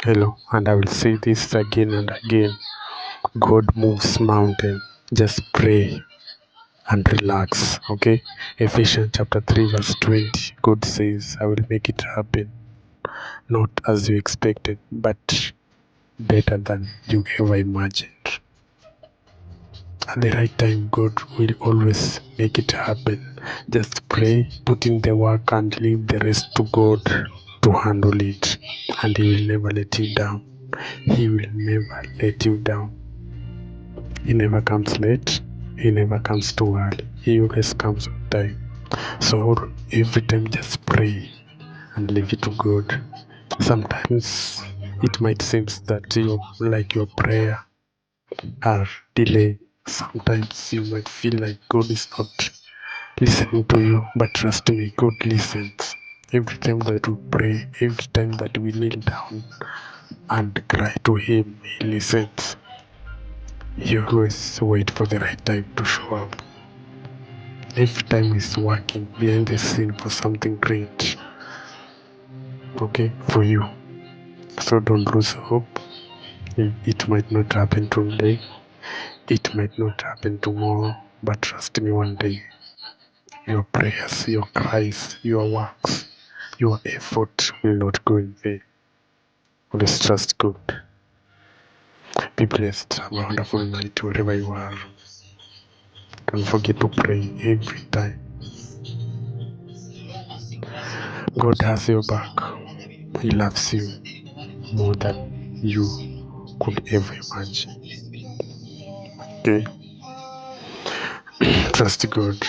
Hello, and I will say this again and again. God moves mountain. Just pray and relax. Okay? Ephesians chapter 3, verse 20. God says, I will make it happen. Not as you expected, but better than you ever imagined. At the right time, God will always make it happen. Just pray, put in the work, and leave the rest to God to handle it. And He will never let you down. He will never let you down. He never comes late. He never comes too early. He always comes on time. So every time just pray and leave it to God. Sometimes it might seem that your prayer are delayed. Sometimes you might feel like God is not listening to you, but trust me, God listens. Every time that we pray, every time that we kneel down and cry to Him, He listens. He always wait for the right time to show up. Every time He's working behind the scene for something great, okay, for you. So don't lose hope. It might not happen today, it might not happen tomorrow, but trust me, one day, your prayers, your cries, your works, your effort will not go in vain. Always trust God. Be blessed. Have a wonderful night wherever you are. Don't forget to pray every time. God has your back. He loves you more than you could ever imagine. Okay? Trust God.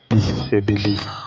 Be a believer.